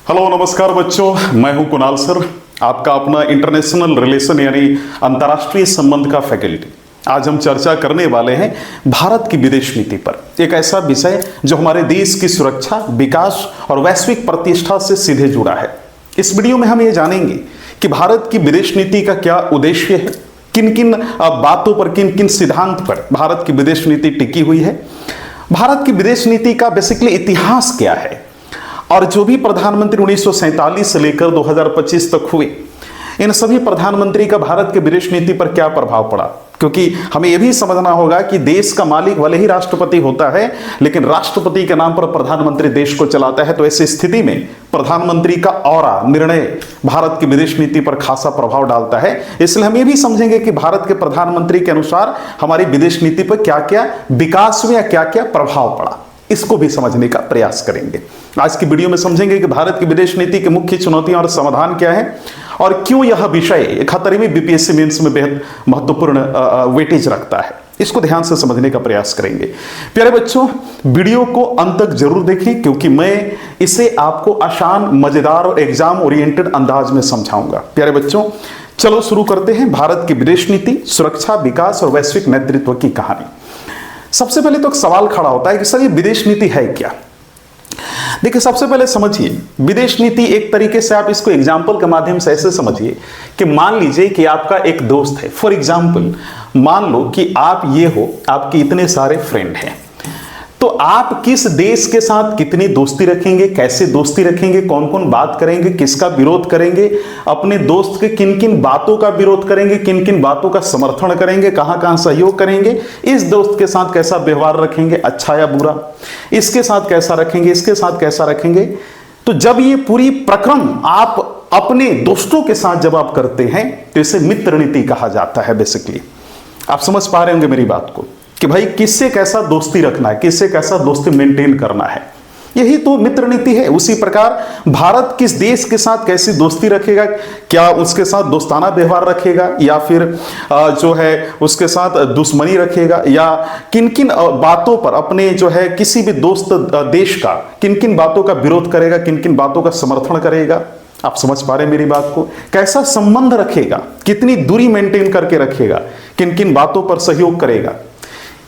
Hello नमस्कार बच्चों, मैं हूं कुणाल सर, आपका अपना इंटरनेशनल रिलेशन यानी अंतर्राष्ट्रीय संबंध का फैकल्टी। आज हम चर्चा करने वाले हैं भारत की विदेश नीति पर, एक ऐसा विषय जो हमारे देश की सुरक्षा, विकास और वैश्विक प्रतिष्ठा से सीधे जुड़ा है। इस वीडियो में हम ये जानेंगे कि भारत की विदेश नीति का क्या उद्देश्य है, किन किन बातों पर, किन किन सिद्धांत पर भारत की विदेश नीति टिकी हुई है, भारत की विदेश नीति का बेसिकली इतिहास क्या है, और जो भी प्रधानमंत्री 1947 से लेकर 2025 तक हुए, इन सभी प्रधानमंत्री का भारत के विदेश नीति पर क्या प्रभाव पड़ा। क्योंकि हमें यह भी समझना होगा कि देश का मालिक भले ही राष्ट्रपति होता है, लेकिन राष्ट्रपति के नाम पर प्रधानमंत्री देश को चलाता है। तो ऐसी स्थिति में प्रधानमंत्री का औरा निर्णय भारत की विदेश नीति पर खासा प्रभाव डालता है। इसलिए हम ये भी समझेंगे कि भारत के प्रधानमंत्री के अनुसार हमारी विदेश नीति पर क्या क्या विकास हुआ, क्या क्या प्रभाव पड़ा, इसको भी समझने का प्रयास करेंगे। आज की वीडियो में समझेंगे कि भारत की विदेश नीति की मुख्य चुनौतियां और समाधान क्या है, और क्यों यह विषय 71वीं बीपीएससी मेंस में बेहद महत्वपूर्ण वेटेज रखता है। इसको ध्यान से समझने का प्रयास करेंगे। प्यारे बच्चों, वीडियो को अंत तक जरूर देखें, क्योंकि मैं इसे आपको आसान, मजेदार और एग्जाम ओरिएंटेड अंदाज में समझाऊंगा। प्यारे बच्चों, चलो शुरू करते हैं भारत की विदेश नीति, सुरक्षा, विकास और वैश्विक नेतृत्व की कहानी। सबसे पहले तो एक सवाल खड़ा होता है कि सर ये विदेश नीति है क्या। देखिए, सबसे पहले समझिए, विदेश नीति एक तरीके से आप इसको एग्जाम्पल के माध्यम से ऐसे समझिए कि मान लीजिए कि आपका एक दोस्त है। फॉर एग्जाम्पल, मान लो कि आप ये हो, आपके इतने सारे फ्रेंड हैं, तो आप किस देश के साथ कितनी दोस्ती रखेंगे, कैसे दोस्ती रखेंगे, कौन कौन बात करेंगे, किसका विरोध करेंगे, अपने दोस्त के किन किन बातों का विरोध करेंगे, किन किन बातों का समर्थन करेंगे, कहां कहां सहयोग करेंगे, इस दोस्त के साथ कैसा व्यवहार रखेंगे, अच्छा या बुरा, इसके साथ कैसा रखेंगे, इसके साथ कैसा रखेंगे। तो जब ये पूरी प्रक्रम आप अपने दोस्तों के साथ जब आप करते हैं तो इसे मित्र नीति कहा जाता है। बेसिकली आप समझ पा रहे होंगे मेरी बात को कि भाई किससे कैसा दोस्ती रखना है, किससे कैसा दोस्ती मेंटेन करना है, यही तो मित्र नीति है। उसी प्रकार भारत किस देश के साथ कैसी दोस्ती रखेगा, क्या उसके साथ दोस्ताना व्यवहार रखेगा या फिर जो है उसके साथ दुश्मनी रखेगा, या किन किन बातों पर अपने जो है किसी भी दोस्त देश का किन किन बातों का विरोध करेगा, किन किन बातों का समर्थन करेगा। आप समझ पा रहे हैं मेरी बात को। कैसा संबंध रखेगा, कितनी दूरी मेंटेन करके रखेगा, किन किन बातों पर सहयोग करेगा,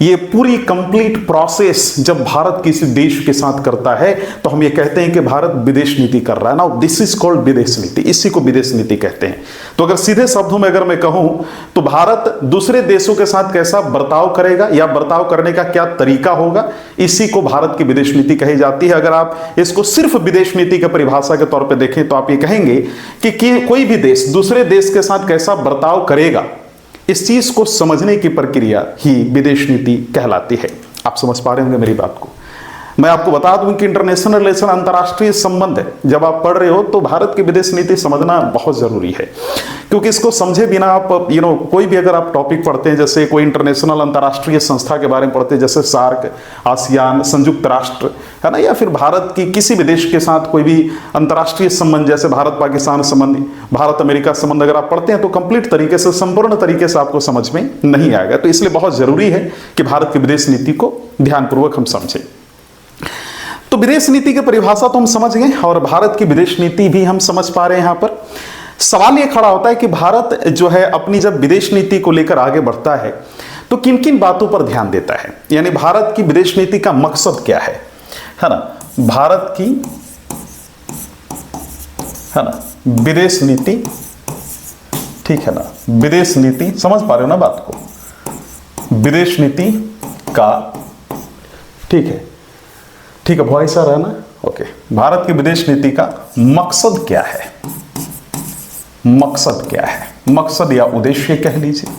ये पूरी कंप्लीट प्रोसेस जब भारत किसी देश के साथ करता है तो हम ये कहते हैं कि भारत विदेश नीति कर रहा है ना। दिस इज कॉल्ड विदेश नीति, इसी को विदेश नीति कहते हैं। तो अगर सीधे शब्दों में अगर मैं कहूं तो भारत दूसरे देशों के साथ कैसा बर्ताव करेगा या बर्ताव करने का क्या तरीका होगा, इसी को भारत की विदेश नीति कही जाती है। अगर आप इसको सिर्फ विदेश नीति की परिभाषा के तौर पर देखें तो आप ये कहेंगे कि कोई भी देश दूसरे देश के साथ कैसा बर्ताव करेगा, इस चीज को समझने की प्रक्रिया ही विदेश नीति कहलाती है। आप समझ पा रहे होंगे मेरी बात को। मैं आपको बता दूं कि इंटरनेशनल रिलेशन, अंतर्राष्ट्रीय संबंध है, जब आप पढ़ रहे हो तो भारत की विदेश नीति समझना बहुत जरूरी है। क्योंकि इसको समझे बिना आप कोई भी अगर आप टॉपिक पढ़ते हैं, जैसे कोई इंटरनेशनल अंतर्राष्ट्रीय संस्था के बारे में पढ़ते हैं, जैसे सार्क, आसियान, संयुक्त राष्ट्र, है ना, या फिर भारत की किसी भी देश के साथ कोई भी अंतर्राष्ट्रीय संबंध, जैसे भारत पाकिस्तान संबंध, भारत अमेरिका संबंध अगर आप पढ़ते हैं तो कंप्लीट तरीके से, संपूर्ण तरीके से आपको समझ में नहीं आएगा। तो इसलिए बहुत जरूरी है कि भारत की विदेश नीति को ध्यानपूर्वक हम समझें। तो विदेश नीति की परिभाषा तो हम समझ गए और भारत की विदेश नीति भी हम समझ पा रहे हैं। यहां पर सवाल यह खड़ा होता है कि भारत जो है अपनी जब विदेश नीति को लेकर आगे बढ़ता है तो किन किन बातों पर ध्यान देता है, यानी भारत की विदेश नीति का मकसद क्या है ना। भारत की, है ना, विदेश नीति, ठीक है ना, विदेश नीति समझ पा रहे हो ना बात को, विदेश नीति का, ठीक है वॉइस आ रहा है ना, ओके। भारत की विदेश नीति का मकसद क्या है, मकसद क्या है, मकसद या उद्देश्य कह लीजिए।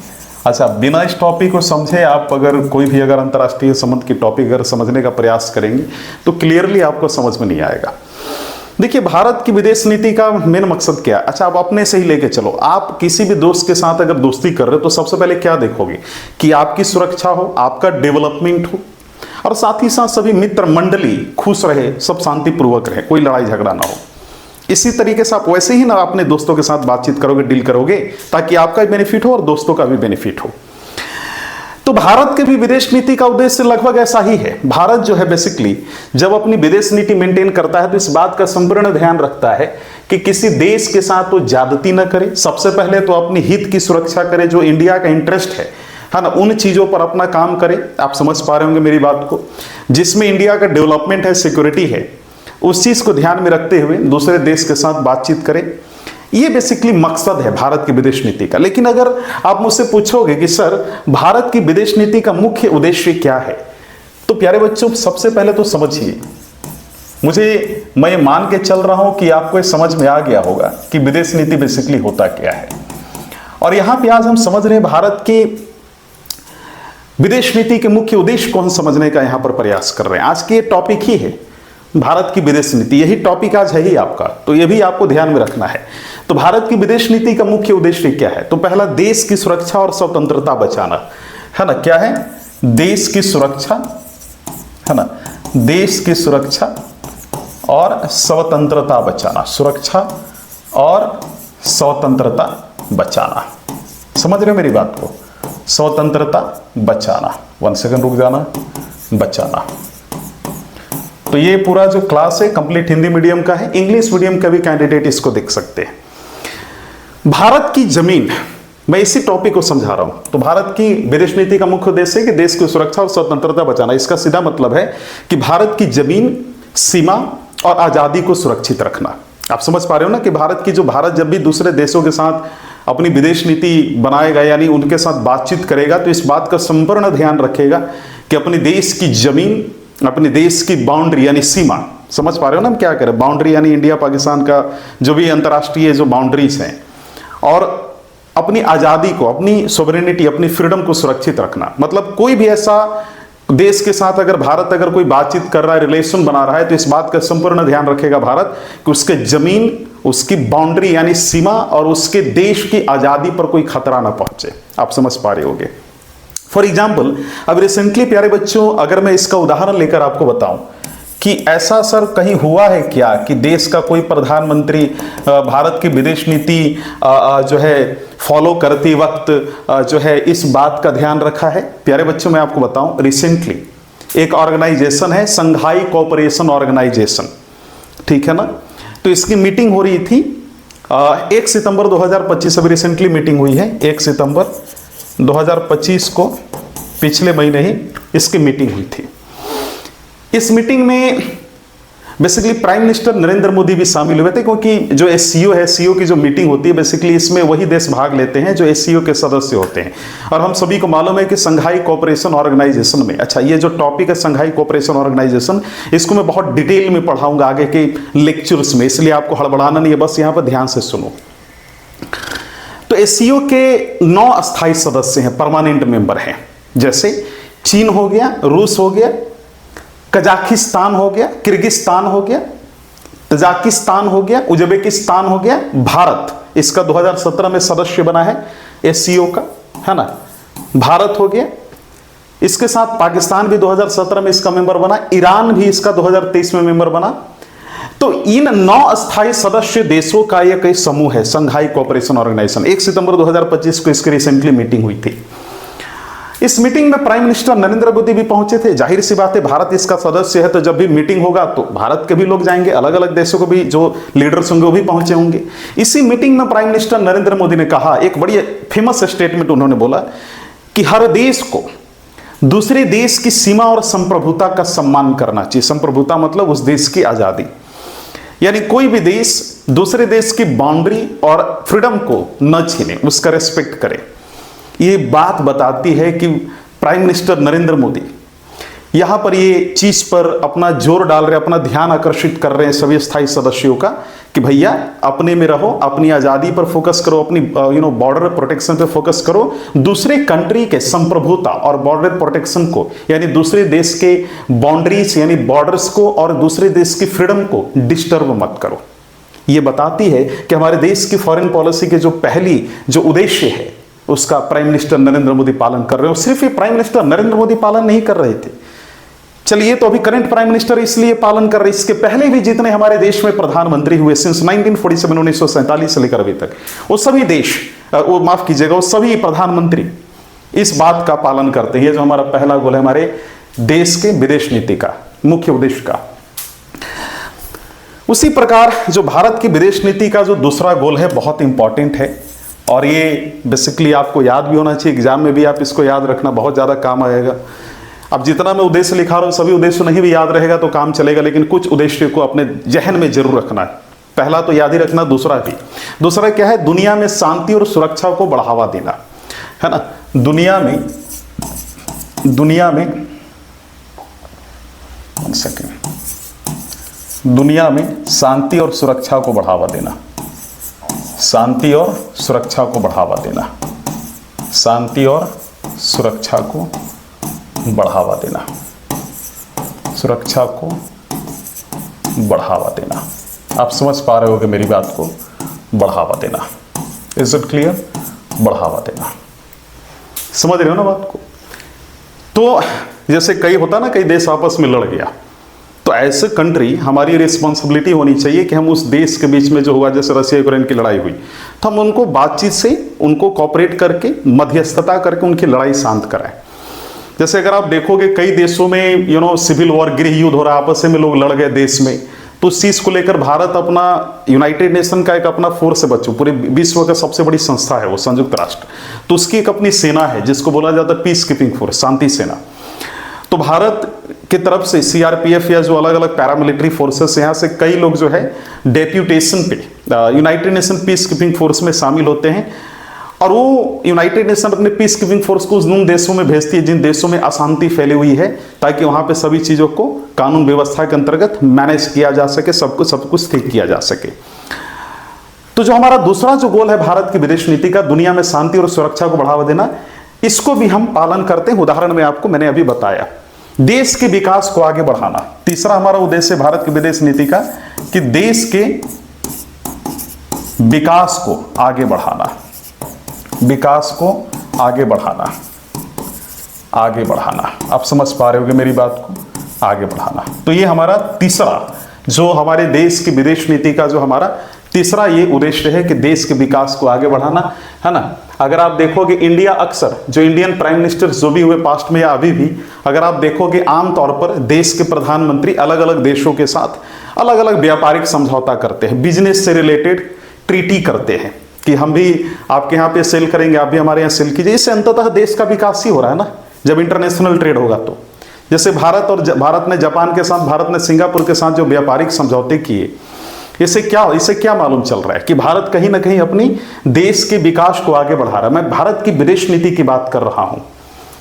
अच्छा, बिना इस टॉपिक को समझे आप अगर कोई भी अगर अंतर्राष्ट्रीय संबंध की टॉपिक अगर समझने का प्रयास करेंगे तो क्लियरली आपको समझ में नहीं आएगा। देखिए, भारत की विदेश नीति का मेन मकसद क्या है। अच्छा, आप अपने से ही लेके चलो, आप किसी भी दोस्त के साथ अगर दोस्ती कर रहे हो तो सबसे पहले क्या देखोगे कि आपकी सुरक्षा हो, आपका डेवलपमेंट हो, और साथ ही साथ सभी मित्र मंडली खुश रहे, सब शांतिपूर्वक रहे, कोई लड़ाई झगड़ा ना हो। इसी तरीके से आप वैसे ही ना अपने दोस्तों के साथ बातचीत करोगे, डील करोगे, ताकि आपका भी बेनिफिट हो और दोस्तों का भी बेनिफिट हो। तो भारत के भी विदेश नीति का उद्देश्य लगभग ऐसा ही है। भारत जो है बेसिकली जब अपनी विदेश नीति मेंटेन करता है तो इस बात का संपूर्ण ध्यान रखता है कि किसी देश के साथ वो ज्यादती न करे। सबसे पहले तो अपनी हित की सुरक्षा करे, जो इंडिया का इंटरेस्ट है ना, उन चीजों पर अपना काम करे। आप समझ पा रहे होंगे मेरी बात को, जिसमें इंडिया का डेवलपमेंट है, सिक्योरिटी है, उस चीज को ध्यान में रखते हुए दूसरे देश के साथ बातचीत करें। ये बेसिकली मकसद है भारत की विदेश नीति का। लेकिन अगर आप मुझसे पूछोगे कि सर भारत की विदेश नीति का मुख्य उद्देश्य क्या है, तो प्यारे बच्चों सबसे पहले तो समझिए, मैं मान के चल रहा हूं कि आपको ये समझ में आ गया होगा कि विदेश नीति बेसिकली होता क्या है। और यहां पे आज हम समझ रहे हैं भारत के विदेश नीति के मुख्य उद्देश्य को हम समझने का यहां पर प्रयास कर रहे हैं। आज की ये टॉपिक ही है भारत की विदेश नीति, यही टॉपिक आज है ही आपका, तो ये भी आपको ध्यान में रखना है। तो भारत की विदेश नीति का मुख्य उद्देश्य क्या है? तो पहला, देश की सुरक्षा और स्वतंत्रता बचाना, है ना। क्या है? देश की सुरक्षा, है ना, देश की सुरक्षा और स्वतंत्रता बचाना, सुरक्षा और स्वतंत्रता बचाना। समझ रहे हो मेरी बात को? स्वतंत्रता बचाना, 1 सेकंड रुक जाना, बचाना। तो ये पूरा जो क्लास है कंप्लीट हिंदी मीडियम का है, इंग्लिश मीडियम का भी कैंडिडेट इसको देख सकते हैं। भारत की जमीन, मैं इसी टॉपिक को समझा रहा हूं। तो भारत की विदेश नीति का मुख्य उद्देश्य है कि देश की सुरक्षा और स्वतंत्रता बचाना। इसका सीधा मतलब है कि भारत की जमीन, सीमा और आजादी को सुरक्षित रखना। आप समझ पा रहे हो ना कि भारत जब भी दूसरे देशों के साथ अपनी विदेश नीति बनाएगा, यानी उनके साथ बातचीत करेगा, तो इस बात का संपूर्ण ध्यान रखेगा कि अपने देश की जमीन, अपने देश की बाउंड्री यानी सीमा, समझ पा रहे हो ना हम क्या करें, बाउंड्री यानी इंडिया पाकिस्तान का जो भी अंतर्राष्ट्रीय जो बाउंड्रीज हैं, और अपनी आज़ादी को, अपनी सोवरेनिटी, अपनी फ्रीडम को सुरक्षित रखना। मतलब कोई भी ऐसा देश के साथ अगर भारत अगर कोई बातचीत कर रहा है, रिलेशन बना रहा है, तो इस बात का संपूर्ण ध्यान रखेगा भारत कि उसके जमीन, उसकी बाउंड्री यानी सीमा और उसके देश की आज़ादी पर कोई खतरा ना पहुंचे। आप समझ पा रहे होंगे। फॉर एग्जाम्पल, अब रिसेंटली प्यारे बच्चों अगर मैं इसका उदाहरण लेकर आपको बताऊं कि ऐसा सर कहीं हुआ है क्या कि देश का कोई प्रधानमंत्री भारत की विदेश नीति जो है फॉलो करते वक्त जो है इस बात का ध्यान रखा है? प्यारे बच्चों मैं आपको बताऊं, रिसेंटली एक ऑर्गेनाइजेशन है संघाई कोऑपरेशन ऑर्गेनाइजेशन, ठीक है ना। तो इसकी मीटिंग हो रही थी 1 सितंबर 2025, अभी रिसेंटली मीटिंग हुई है 1 सितंबर 2025 को, पिछले महीने ही इसकी मीटिंग हुई थी। इस मीटिंग में basically prime minister Narendra Modi भी शामिल हुए थे, क्योंकि जो एससीओ है, सीओ की जो मीटिंग होती है बेसिकली इसमें वही देश भाग लेते हैं जो एससीओ के सदस्य होते हैं। और हम सभी को मालूम है कि संघाई कोऑपरेशन ऑर्गेनाइजेशन में, अच्छा ये जो टॉपिक है संघाई कोऑपरेशन ऑर्गेनाइजेशन, इसको मैं बहुत डिटेल में पढ़ाऊंगा आगे के लेक्चर्स में, इसलिए आपको हड़बड़ाना नहीं है, बस यहाँ पर ध्यान से सुनो। तो एससीओ के 9 अस्थायी सदस्य हैं, परमानेंट मेंबर हैं, जैसे चीन हो गया, रूस हो गया, कजाकिस्तान हो गया, किर्गिस्तान हो गया, तजाकिस्तान हो गया, उज्बेकिस्तान हो गया, भारत इसका 2017 में सदस्य बना है एससीओ का, है ना, भारत हो गया। इसके साथ पाकिस्तान भी 2017 में इसका मेंबर बना, ईरान भी इसका 2023 में मेंबर बना। तो इन 9 अस्थायी सदस्य देशों का एक समूह है संघाई कोऑपरेशन ऑर्गेनाइजेशन। 1 सितंबर 2025 को इसकी रिसेंटली मीटिंग हुई थी। इस मीटिंग में प्राइम मिनिस्टर नरेंद्र मोदी भी पहुंचे थे। जाहिर सी बात है भारत इसका सदस्य है, तो जब भी मीटिंग होगा तो भारत के भी लोग जाएंगे, अलग अलग देशों को भी जो लीडर्स होंगे वो भी पहुंचे होंगे। इसी मीटिंग में प्राइम मिनिस्टर नरेंद्र मोदी ने कहा, एक बड़ी फेमस स्टेटमेंट उन्होंने बोला कि हर देश को दूसरे देश की सीमा और संप्रभुता का सम्मान करना चाहिए। संप्रभुता मतलब उस देश की आजादी, यानी कोई भी देश दूसरे देश की बाउंड्री और फ्रीडम को न छीने, उसका रेस्पेक्ट करे। ये बात बताती है कि प्राइम मिनिस्टर नरेंद्र मोदी यहां पर ये चीज पर अपना जोर डाल रहे, अपना ध्यान आकर्षित कर रहे हैं सभी स्थायी सदस्यों का कि भैया अपने में रहो, अपनी आजादी पर फोकस करो, अपनी बॉर्डर प्रोटेक्शन पे फोकस करो, दूसरे कंट्री के संप्रभुता और बॉर्डर प्रोटेक्शन को, यानी दूसरे देश के बाउंड्रीज यानी बॉर्डर्स को और दूसरे देश की फ्रीडम को डिस्टर्ब मत करो। ये बताती है कि हमारे देश की फॉरेन पॉलिसी के जो पहली जो उद्देश्य है उसका प्राइम मिनिस्टर नरेंद्र मोदी पालन कर रहे हो। सिर्फ ये प्राइम मिनिस्टर नरेंद्र मोदी पालन नहीं कर रहे थे, चलिए तो अभी करंट प्राइम मिनिस्टर इसलिए पालन कर रहे, इसके पहले भी जितने हमारे देश में प्रधानमंत्री हुए सिंस 1947 1947 से लेकर अभी तक, वो सभी देश, वो माफ कीजिएगा, वो सभी प्रधानमंत्री इस बात का पालन करते हैं। ये जो हमारा पहला गोल है हमारे देश के विदेश नीति का मुख्य उद्देश्य का। उसी प्रकार जो भारत की विदेश नीति का जो दूसरा गोल है बहुत इंपॉर्टेंट है, और ये बेसिकली आपको याद भी होना चाहिए, एग्जाम में भी आप इसको याद रखना, बहुत ज़्यादा काम आएगा। अब जितना मैं उद्देश्य लिखा रहा हूँ सभी उद्देश्य नहीं भी याद रहेगा तो काम चलेगा, लेकिन कुछ उद्देश्य को अपने जहन में जरूर रखना है। पहला तो याद ही रखना, दूसरा भी। दूसरा क्या है? दुनिया में शांति और सुरक्षा को बढ़ावा देना, है ना। दुनिया में दुनिया में शांति और सुरक्षा को बढ़ावा देना, शांति और सुरक्षा को बढ़ावा देना, शांति और सुरक्षा को बढ़ावा देना, सुरक्षा को बढ़ावा देना। आप समझ पा रहे होगे मेरी बात को, बढ़ावा देना। Is it clear? बढ़ावा देना, समझ रहे हो ना बात को। तो जैसे कई होता ना, कई देश आपस में लड़ गया, तो ऐसे कंट्री हमारी रिस्पॉन्सिबिलिटी होनी चाहिए कि हम उस देश के बीच में जो हुआ, जैसे रशिया यूक्रेन की लड़ाई हुई, तो हम उनको बातचीत से उनको कॉपरेट करके मध्यस्थता करके उनकी लड़ाई शांत कराएं। जैसे अगर आप देखोगे कई देशों में सिविल वॉर, गृह युद्ध हो रहा है, आपस में लोग लड़ गए देश में, तो उस चीज को लेकर भारत अपना यूनाइटेड नेशन का एक अपना फोर्स है बच्चों, पूरे विश्व का सबसे बड़ी संस्था है वो संयुक्त राष्ट्र, तो उसकी एक अपनी सेना है जिसको बोला जाता है पीस कीपिंग फोर्स, शांति सेना। तो भारत की तरफ से सीआरपीएफ या जो अलग अलग पैरामिलिट्री फोर्सेस, यहाँ से कई लोग जो है डेप्यूटेशन पे United nation peace keeping force में शामिल होते हैं, और वो यूनाइटेड नेशन अपने पीस कीपिंग फोर्स को उन देशों में भेजती है जिन देशों में अशांति फैली हुई है, ताकि वहां पे सभी चीजों को कानून व्यवस्था के अंतर्गत मैनेज किया जा सके, सब कुछ ठीक किया जा सके। तो जो हमारा दूसरा जो गोल है भारत की विदेश नीति का, दुनिया में शांति और सुरक्षा को बढ़ावा देना, इसको भी हम पालन करते हैं। उदाहरण में आपको मैंने अभी बताया, देश के विकास को आगे बढ़ाना। तीसरा हमारा उद्देश्य भारत की विदेश नीति का कि देश के विकास को आगे बढ़ाना, विकास को आगे बढ़ाना, आगे बढ़ाना। आप समझ पा रहे होगे मेरी बात को, आगे बढ़ाना। तो ये हमारा तीसरा जो हमारे देश की विदेश नीति का जो हमारा तीसरा ये उद्देश्य है कि देश के विकास को आगे बढ़ाना, है ना। अगर आप देखोगे इंडिया अक्सर जो इंडियन प्राइम मिनिस्टर जो भी हुए पास्ट में या अभी भी, अगर आप देखोगे आमतौर पर देश के प्रधानमंत्री अलग अलग देशों के साथ अलग अलग व्यापारिक समझौता करते हैं, बिजनेस से रिलेटेड ट्रीटी करते हैं कि हम भी आपके यहाँ पे सेल करेंगे, आप भी हमारे यहाँ सेल कीजिए। इससे अंततः देश का विकास ही हो रहा है ना, जब इंटरनेशनल ट्रेड होगा तो। जैसे भारत ने जापान के साथ, भारत ने सिंगापुर के साथ जो व्यापारिक समझौते किए, इससे क्या मालूम चल रहा है कि भारत कहीं ना कहीं अपनी देश के विकास को आगे बढ़ा रहा है। मैं भारत की विदेश नीति की बात कर रहा हूं,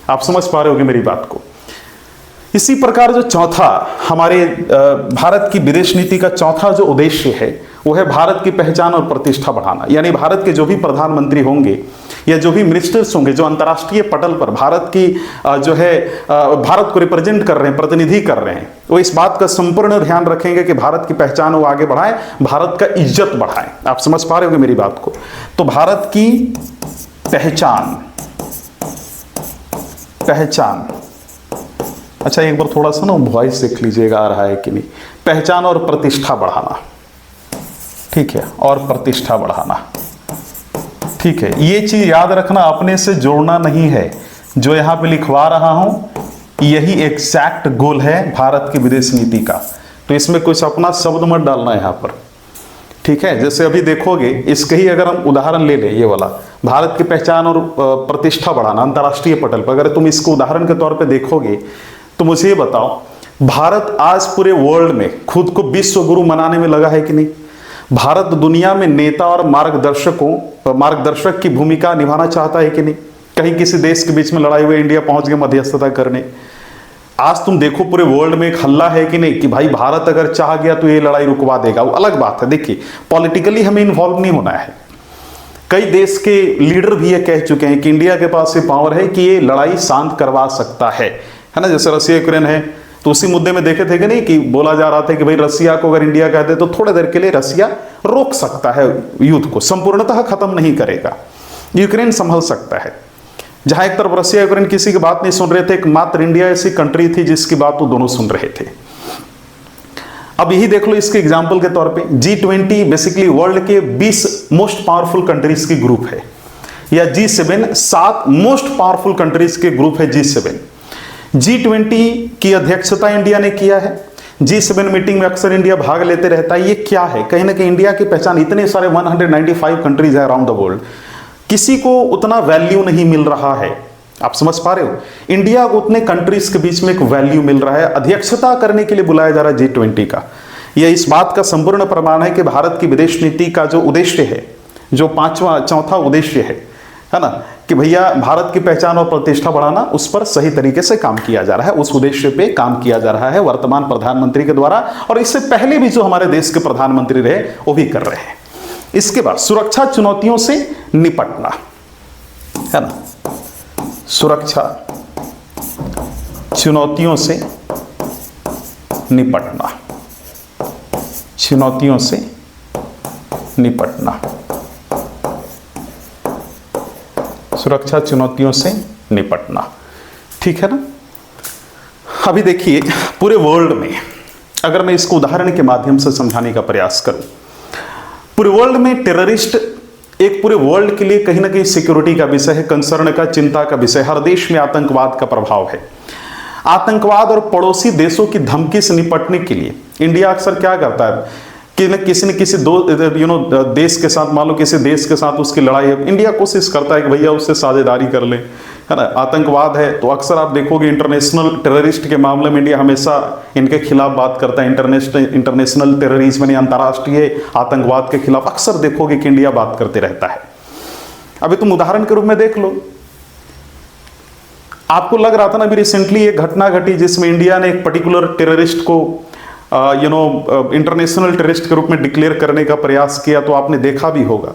आप समझ पा रहे होगे मेरी बात को। इसी प्रकार जो चौथा हमारे भारत की विदेश नीति का चौथा जो उद्देश्य है वो है भारत की पहचान और प्रतिष्ठा बढ़ाना। यानी भारत के जो भी प्रधानमंत्री होंगे या जो भी मिनिस्टर्स होंगे जो अंतर्राष्ट्रीय पटल पर भारत की जो है भारत को रिप्रेजेंट कर रहे हैं, प्रतिनिधि कर रहे हैं, वो इस बात का संपूर्ण ध्यान रखेंगे कि भारत की पहचान वो आगे बढ़ाएं, भारत का इज्जत बढ़ाएं। आप समझ पा रहे होंगे मेरी बात को। तो भारत की पहचान, अच्छा एक बार थोड़ा सा ना वॉइस देख लीजिएगा आ रहा है कि नहीं। पहचान और प्रतिष्ठा बढ़ाना, ठीक है, और प्रतिष्ठा बढ़ाना, ठीक है। ये चीज याद रखना, अपने से जोड़ना नहीं है, जो यहां पे लिखवा रहा हूं यही एग्जैक्ट गोल है भारत की विदेश नीति का। तो इसमें कुछ अपना शब्द मत डालना यहां पर, ठीक है। जैसे अभी देखोगे इसके ही अगर हम उदाहरण ले लें, ये वाला भारत की पहचान और प्रतिष्ठा बढ़ाना अंतर्राष्ट्रीय पटल पर, अगर तुम इसको उदाहरण के तौर पर देखोगे तो मुझे ये बताओ, भारत आज पूरे वर्ल्ड में खुद को विश्व गुरु मनाने में लगा है कि नहीं? भारत दुनिया में नेता और मार्गदर्शक की भूमिका निभाना चाहता है कि नहीं? कहीं किसी देश के बीच में लड़ाई हुई, इंडिया पहुंच गया मध्यस्थता करने। आज तुम देखो पूरे वर्ल्ड में एक हल्ला है कि नहीं कि भाई भारत अगर चाह गया तो ये लड़ाई रुकवा देगा। वो अलग बात है, देखिए पॉलिटिकली हमें इन्वॉल्व नहीं होना है। कई देश के लीडर भी ये कह चुके हैं कि इंडिया के पास ये पावर है कि ये लड़ाई शांत करवा सकता है ना। जैसे रशिया यूक्रेन है, तो उसी मुद्दे में देखे थे कि नहीं कि बोला जा रहा था कि भाई रसिया को अगर इंडिया कहते तो थोड़ी देर के लिए रसिया रोक सकता है युद्ध को, संपूर्णतः खत्म नहीं करेगा, यूक्रेन संभल सकता है। जहां एक तरफ रसिया यूक्रेन किसी की बात नहीं सुन रहे थे, एकमात्र इंडिया ऐसी कंट्री थी जिसकी बात वो दोनों सुन रहे थे। अब यही देख लो इसके एग्जाम्पल के तौर पे, G20 बेसिकली वर्ल्ड के 20 मोस्ट पावरफुल कंट्रीज की ग्रुप है। या G7, 7 मोस्ट पावरफुल कंट्रीज के ग्रुप है G7। G20 की अध्यक्षता इंडिया ने किया है। G7 मीटिंग में अक्सर इंडिया भाग लेते रहता है। ये क्या है? कहीं ना कहीं इंडिया की पहचान, इतने सारे 195 कंट्रीज है अराउंड द वर्ल्ड, किसी को उतना वैल्यू नहीं मिल रहा है। आप समझ पा रहे हो? इंडिया को उतने कंट्रीज के बीच में एक वैल्यू मिल रहा है, अध्यक्षता करने के लिए बुलाया जा रहा है G20 का। यह इस बात का संपूर्ण प्रमाण है कि भारत की विदेश नीति का जो उद्देश्य है, जो चौथा उद्देश्य है ना, कि भैया भारत की पहचान और प्रतिष्ठा बढ़ाना, उस पर सही तरीके से काम किया जा रहा है। उस उद्देश्य पे काम किया जा रहा है वर्तमान प्रधानमंत्री के द्वारा, और इससे पहले भी जो हमारे देश के प्रधानमंत्री रहे वो भी कर रहे हैं। इसके बाद सुरक्षा चुनौतियों से निपटना, है ना, सुरक्षा चुनौतियों से निपटना, चुनौतियों से निपटना, सुरक्षा चुनौतियों से निपटना, ठीक है ना। अभी देखिए पूरे वर्ल्ड में, अगर मैं इसको उदाहरण के माध्यम से समझाने का प्रयास करूं, पूरे वर्ल्ड में टेररिस्ट एक पूरे वर्ल्ड के लिए कहीं ना कहीं सिक्योरिटी का विषय है, कंसर्न का, चिंता का विषय। हर देश में आतंकवाद का प्रभाव है। आतंकवाद और पड़ोसी देशों की धमकी से निपटने के लिए इंडिया अक्सर क्या करता है कि न किसी देश के साथ, मान लो किसी देश के साथ उसकी लड़ाई है, इंडिया कोशिश करता है कि भैया उससे साझेदारी कर ले, है ना। आतंकवाद है तो अक्सर आप देखोगे इंटरनेशनल टेररिस्ट के मामले में इंडिया हमेशा इनके खिलाफ बात करता है। इंटरनेशनल टेररिज्म यानी अंतर्राष्ट्रीय आतंकवाद के खिलाफ अक्सर देखोगे कि इंडिया बात करते रहता है। अभी तुम उदाहरण के रूप में देख लो, आपको लग रहा था ना अभी रिसेंटली एक घटना घटी जिसमें इंडिया ने एक पर्टिकुलर टेररिस्ट को इंटरनेशनल टेररिस्ट के रूप में डिक्लेयर करने का प्रयास किया, तो आपने देखा भी होगा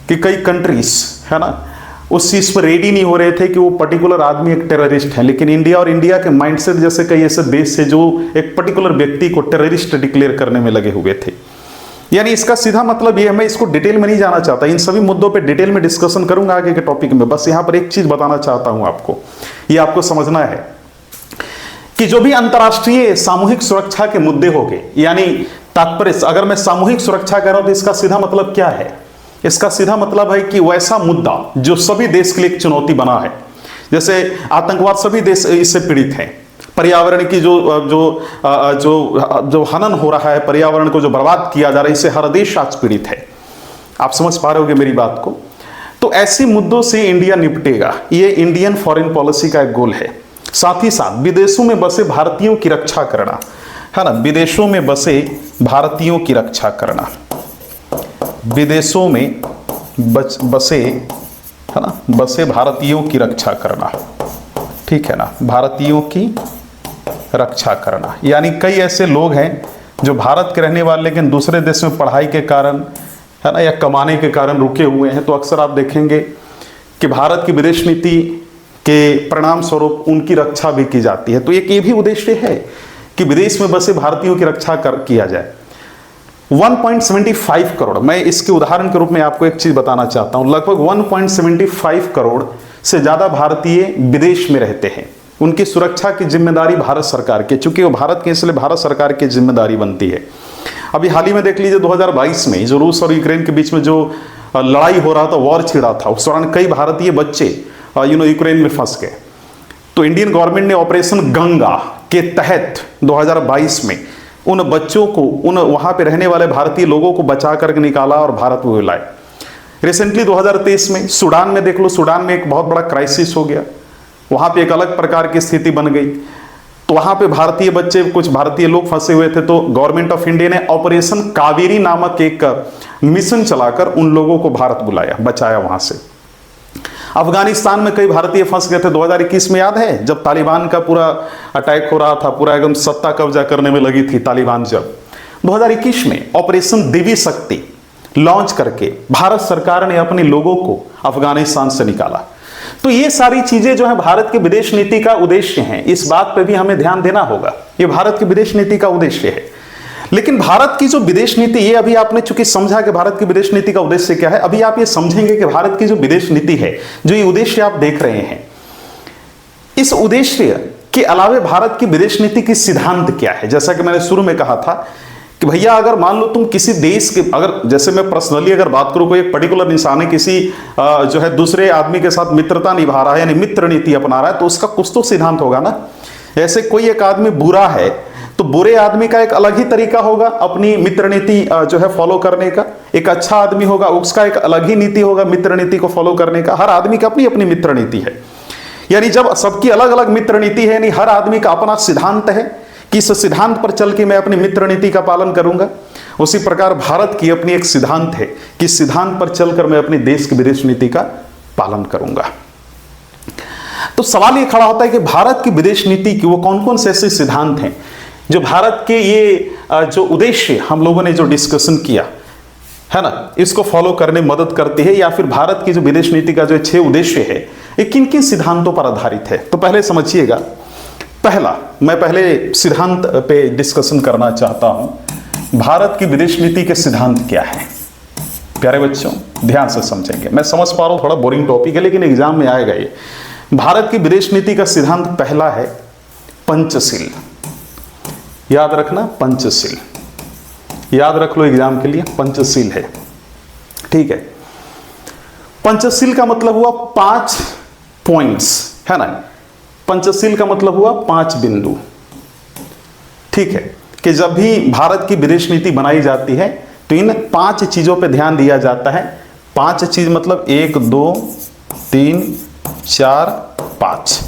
कि कई कंट्रीज, है ना, उस चीज पर रेडी नहीं हो रहे थे कि वो पर्टिकुलर आदमी एक टेररिस्ट है। लेकिन इंडिया और इंडिया के माइंडसेट जैसे कई ऐसे देश है जो एक पर्टिकुलर व्यक्ति को टेररिस्ट डिक्लेयर करने में लगे हुए थे। यानी इसका सीधा मतलब ये है, मैं इसको डिटेल में नहीं जाना चाहता, इन सभी मुद्दों पे डिटेल में डिस्कशन करूंगा आगे के टॉपिक में। बस यहां पर एक चीज बताना चाहता हूं आपको, ये आपको समझना है कि जो भी अंतर्राष्ट्रीय सामूहिक सुरक्षा के मुद्दे हो गए, यानी तात्पर्य, अगर मैं सामूहिक सुरक्षा कह रहा हूं तो इसका सीधा मतलब क्या है? इसका सीधा मतलब है कि वैसा मुद्दा जो सभी देश के लिए एक चुनौती बना है। जैसे आतंकवाद, सभी देश इससे पीड़ित हैं। पर्यावरण की जो हनन हो रहा है, पर्यावरण को जो बर्बाद किया जा रहा है, इससे हर देश आज पीड़ित है। आप समझ पा रहे होगे मेरी बात को। तो ऐसे मुद्दों से इंडिया निपटेगा, ये इंडियन फॉरेन पॉलिसी का एक गोल है। साथ ही साथ विदेशों में बसे भारतीयों की रक्षा करना, है ना, विदेशों में बसे भारतीयों की रक्षा करना, विदेशों में बसे, है ना, बसे भारतीयों की रक्षा करना, ठीक है ना, भारतीयों की रक्षा करना। यानी कई ऐसे लोग हैं जो भारत के रहने वाले लेकिन दूसरे देश में पढ़ाई के कारण, है ना, या कमाने के कारण रुके हुए हैं, तो अक्सर आप देखेंगे कि भारत की विदेश नीति के परिणाम स्वरूप उनकी रक्षा भी की जाती है। तो एक ये भी उद्देश्य है कि विदेश में बसे भारतीयों की रक्षा किया जाए। 1.75 करोड़, मैं इसके उदाहरण के रूप में आपको एक चीज बताना चाहता हूं, लगभग 1.75 करोड़ से ज्यादा भारतीय विदेश में रहते हैं। उनकी सुरक्षा की जिम्मेदारी भारत सरकार की, चूंकि वो भारत के, इसलिए भारत सरकार की जिम्मेदारी बनती है। अभी हाल ही में देख लीजिए 2022 में जो रूस और यूक्रेन के बीच में जो लड़ाई हो रहा था, वॉर छिड़ा था, उस दौरान कई भारतीय बच्चे यूक्रेन में फंस गए। तो इंडियन गवर्नमेंट ने ऑपरेशन गंगा के तहत 2022 में उन बच्चों को, उन वहां पे रहने वाले भारतीय लोगों को बचा करके निकाला और भारत में लाए। रिसेंटली 2023 में सूडान में देख लो, सूडान में एक बहुत बड़ा क्राइसिस हो गया, वहां पे एक अलग प्रकार की स्थिति बन गई। तो वहां पे भारतीय बच्चे, कुछ भारतीय लोग फंसे हुए थे, तो गवर्नमेंट ऑफ इंडिया ने ऑपरेशन कावेरी नामक एक मिशन चलाकर उन लोगों को भारत बुलाया, बचाया वहां से। अफगानिस्तान में कई भारतीय फंस गए थे 2021 में, याद है जब तालिबान का पूरा अटैक हो रहा था, पूरा एकदम सत्ता कब्जा करने में लगी थी तालिबान। जब 2021 में ऑपरेशन दिव्य शक्ति लॉन्च करके भारत सरकार ने अपने लोगों को अफगानिस्तान से निकाला। तो ये सारी चीजें जो है भारत की विदेश नीति का उद्देश्य हैं, इस बात पर भी हमें ध्यान देना होगा। ये भारत की विदेश नीति का उद्देश्य है। लेकिन भारत की जो विदेश नीति, ये अभी आपने चूंकि समझा कि भारत की विदेश नीति का उद्देश्य क्या है, अभी आप ये समझेंगे कि भारत की जो विदेश नीति है, जो ये उद्देश्य आप देख रहे हैं, इस उद्देश्य के अलावा भारत की विदेश नीति की सिद्धांत क्या है। जैसा कि मैंने शुरू में कहा था कि भैया अगर मान लो तुम किसी देश के, अगर जैसे मैं पर्सनली अगर बात करूं, कोई एक पर्टिकुलर इंसान है किसी जो है दूसरे आदमी के साथ मित्रता निभा रहा है यानी मित्र नीति अपना रहा है, तो उसका कुछ तो सिद्धांत होगा ना। ऐसे कोई एक आदमी बुरा है तो बुरे आदमी का एक अलग ही तरीका होगा अपनी मित्र नीति जो है फॉलो करने का। एक अच्छा आदमी होगा उसका एक अलग ही नीति होगा मित्र नीति को फॉलो करने का। हर आदमी की अपनी अपनी मित्र नीति है। यानी जब सबकी अलग अलग मित्र नीति है, यानी हर आदमी का अपना सिद्धांत है कि इस सिद्धांत पर चल के मैं अपनी मित्र नीति का पालन करूंगा। उसी प्रकार भारत की अपनी एक सिद्धांत है कि इस सिद्धांत पर चलकर मैं अपने देश की विदेश नीति का पालन करूंगा। तो सवाल ये खड़ा होता है कि भारत की विदेश नीति की वो कौन कौन से ऐसे सिद्धांत हैं जो भारत के ये जो उद्देश्य हम लोगों ने जो डिस्कशन किया है ना, इसको फॉलो करने में मदद करती है, या फिर भारत की जो विदेश नीति का जो 6 उद्देश्य है ये किन किन सिद्धांतों पर आधारित है। तो पहले समझिएगा, मैं पहले सिद्धांत पे डिस्कशन करना चाहता हूं। भारत की विदेश नीति के सिद्धांत क्या है? प्यारे बच्चों ध्यान से समझेंगे। मैं समझ पा रहा हूं थोड़ा बोरिंग टॉपिक है लेकिन एग्जाम में आएगा ये। भारत की विदेश नीति का सिद्धांत पहला है पंचशील। याद रखना, पंचशील याद रख लो एग्जाम के लिए, पंचशील है, ठीक है। पंचशील का मतलब हुआ 5 पॉइंट्स, है ना। पंचशील का मतलब हुआ 5 बिंदु, ठीक है। कि जब भी भारत की विदेश नीति बनाई जाती है तो इन 5 चीजों पे ध्यान दिया जाता है। 5 चीज मतलब 1 2 3 4 5,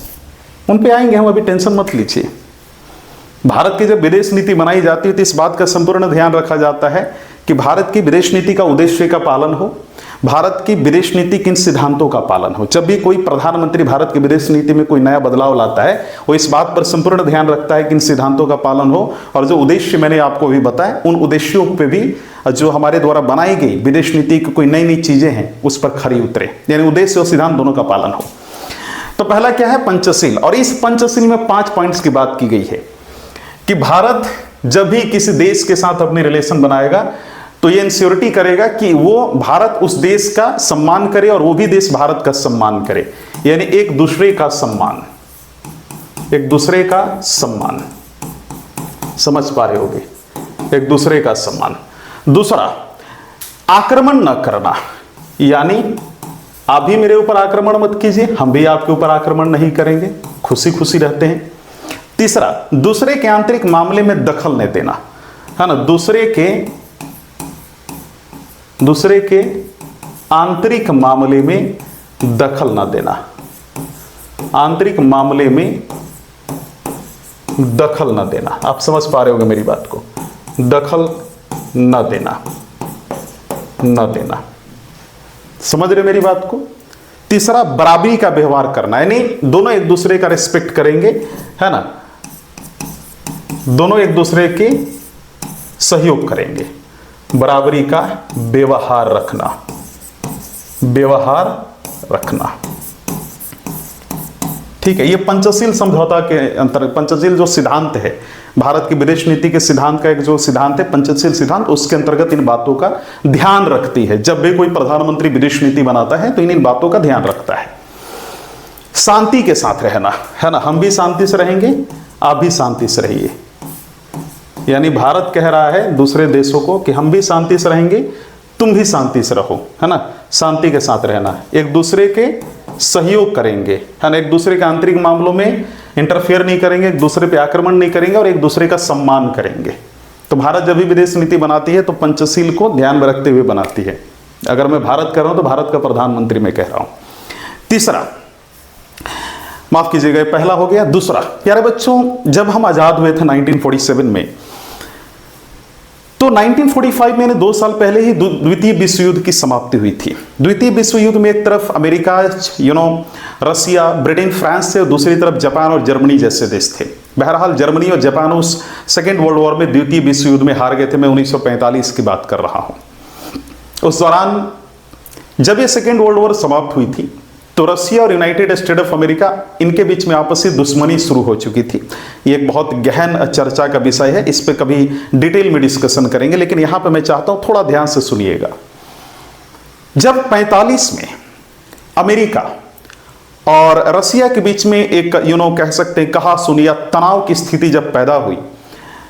उन पे आएंगे हम, अभी टेंशन मत लीजिए। भारत की जब विदेश नीति बनाई जाती है तो इस बात का संपूर्ण ध्यान रखा जाता है कि भारत की विदेश नीति का उद्देश्य का पालन हो, भारत की विदेश नीति किन सिद्धांतों का पालन हो। जब भी कोई प्रधानमंत्री भारत की विदेश नीति में कोई नया बदलाव लाता है वो इस बात पर संपूर्ण ध्यान रखता है कि इन सिद्धांतों का पालन हो, और जो उद्देश्य मैंने आपको अभी बताया उन उद्देश्यों पे भी जो हमारे द्वारा बनाई गई विदेश नीति की कोई नई नई चीजें हैं उस पर खरी उतरे, यानी उद्देश्य और सिद्धांत दोनों का पालन हो। तो पहला क्या है? पंचशील। और इस पंचशील में 5 पॉइंट्स की बात की गई है कि भारत जब भी किसी देश के साथ अपनी रिलेशन बनाएगा तो ये इंश्योरिटी करेगा कि वो भारत उस देश का सम्मान करे और वो भी देश भारत का सम्मान करे, यानी एक दूसरे का सम्मान, एक दूसरे का सम्मान, समझ पा रहे होगे, एक दूसरे का सम्मान। दूसरा, आक्रमण न करना, यानी आप भी मेरे ऊपर आक्रमण मत कीजिए, हम भी आपके ऊपर आक्रमण नहीं करेंगे, खुशी खुशी रहते हैं। तीसरा, दूसरे के आंतरिक मामले में दखल नहीं देना, है ना। दूसरे के आंतरिक मामले में दखल न देना, आंतरिक मामले में दखल न देना। आप समझ पा रहे होंगे मेरी बात को, दखल न देना, न देना, समझ रहे मेरी बात को। तीसरा, बराबरी का व्यवहार करना, यानी दोनों एक दूसरे का रिस्पेक्ट करेंगे, है ना, दोनों एक दूसरे के सहयोग करेंगे। बराबरी का व्यवहार रखना, व्यवहार रखना, ठीक है। ये पंचशील समझौता के अंतर्गत, पंचशील जो सिद्धांत है भारत की विदेश नीति के सिद्धांत का एक जो सिद्धांत है पंचशील सिद्धांत, उसके अंतर्गत इन बातों का ध्यान रखती है। जब भी कोई प्रधानमंत्री विदेश नीति बनाता है तो इन बातों का ध्यान रखता है। शांति के साथ रहना, है ना, हम भी शांति से रहेंगे, आप भी शांति से रहिए, यानी भारत कह रहा है दूसरे देशों को कि हम भी शांति से रहेंगे, तुम भी शांति से रहो, है ना। शांति के साथ रहना, एक दूसरे के सहयोग करेंगे, है ना, एक दूसरे के आंतरिक मामलों में इंटरफेयर नहीं करेंगे, एक दूसरे पे आक्रमण नहीं करेंगे और एक दूसरे का सम्मान करेंगे। तो भारत जब भी विदेश नीति बनाती है तो पंचशील को ध्यान में रखते हुए बनाती है। अगर मैं भारत कह रहा हूं तो भारत का प्रधानमंत्री मैं कह रहा हूं। तीसरा, माफ कीजिएगा, पहला हो गया। दूसरा, प्यारे बच्चों, जब हम आजाद हुए थे 1947 में, तो 1945 में 2 साल पहले ही द्वितीय विश्व युद्ध की समाप्ति हुई थी। द्वितीय विश्व युद्ध में एक तरफ अमेरिका, रसिया, ब्रिटेन, फ्रांस थे और दूसरी तरफ जापान और जर्मनी जैसे देश थे। बहरहाल जर्मनी और जापान उस सेकेंड वर्ल्ड वॉर में द्वितीय विश्व युद्ध में हार गए थे। मैं 1945 की बात कर रहा हूं। उस दौरान जब ये सेकेंड वर्ल्ड वॉर समाप्त हुई थी तो रसिया और यूनाइटेड स्टेट ऑफ अमेरिका, इनके बीच में आपसी दुश्मनी शुरू हो चुकी थी। ये एक बहुत गहन चर्चा का विषय है, इस पे कभी डिटेल में डिस्कशन करेंगे, लेकिन यहां पे मैं चाहता हूं थोड़ा ध्यान से सुनिएगा। जब 45 में अमेरिका और रसिया के बीच में एक कह सकते हैं कहा सुनिया तनाव की स्थिति जब पैदा हुई,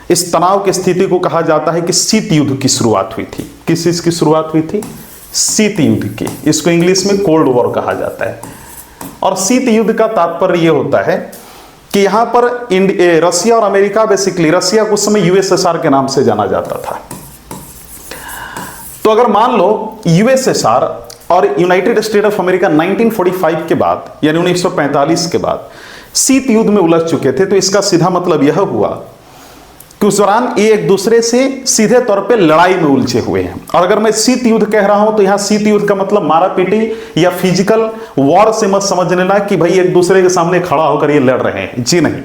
इस तनाव की स्थिति को कहा जाता है कि शीत युद्ध की शुरुआत हुई थी। किस चीज की शुरुआत हुई थी? शीत युद्ध की। इसको इंग्लिश में कोल्ड वॉर कहा जाता है। और शीत युद्ध का तात्पर्य यह होता है कि यहां पर रसिया और अमेरिका, बेसिकली रसिया को उस समय यूएसएसआर के नाम से जाना जाता था। तो अगर मान लो यूएसएसआर और यूनाइटेड स्टेट ऑफ अमेरिका 1945 के बाद यानी 1945 के बाद शीत युद्ध में उलझ चुके थे, तो इसका सीधा मतलब यह हुआ कि उस दौरान ये एक दूसरे से सीधे तौर पे लड़ाई में उलझे हुए हैं। और अगर मैं शीत युद्ध कह रहा हूं तो यहां शीत युद्ध का मतलब मारा पीटी या फिजिकल वॉर से मत समझ लेना कि भाई एक दूसरे के सामने खड़ा होकर ये लड़ रहे हैं, जी नहीं।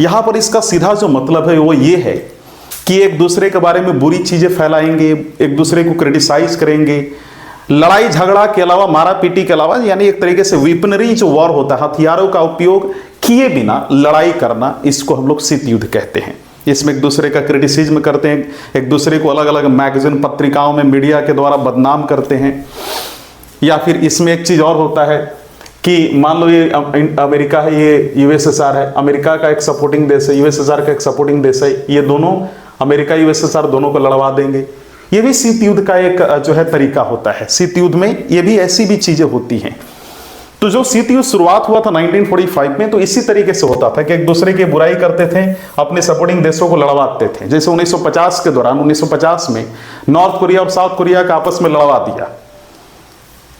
यहां पर इसका सीधा जो मतलब है वो ये है कि एक दूसरे के बारे में बुरी चीजें फैलाएंगे, एक दूसरे को क्रिटिसाइज करेंगे। लड़ाई झगड़ा के अलावा, मारा पीटी के अलावा, यानी एक तरीके से वेपनरी जो वॉर होता है, हथियारों का उपयोग किए बिना लड़ाई करना, इसको हम लोग शीत युद्ध कहते हैं। इसमें एक दूसरे का क्रिटिसिज्म करते हैं, एक दूसरे को अलग अलग मैगजीन पत्रिकाओं में मीडिया के द्वारा बदनाम करते हैं। या फिर इसमें एक चीज और होता है कि मान लो ये अमेरिका है, ये यूएसएसआर है, अमेरिका का एक सपोर्टिंग देश है, यूएसएसआर का एक सपोर्टिंग देश है, ये दोनों अमेरिका यूएसएसआर दोनों को लड़वा देंगे। ये भी शीत युद्ध का एक जो है तरीका होता है। शीत युद्ध में ये भी ऐसी भी चीजें होती हैं। तो जो शीत युद्ध शुरुआत हुआ था 1945 में, तो इसी तरीके से होता था कि एक दूसरे की बुराई करते थे, अपने सपोर्टिंग देशों को लड़वाते थे। जैसे 1950 के दौरान 1950 में नॉर्थ कोरिया और साउथ कोरिया का आपस में लड़वा दिया।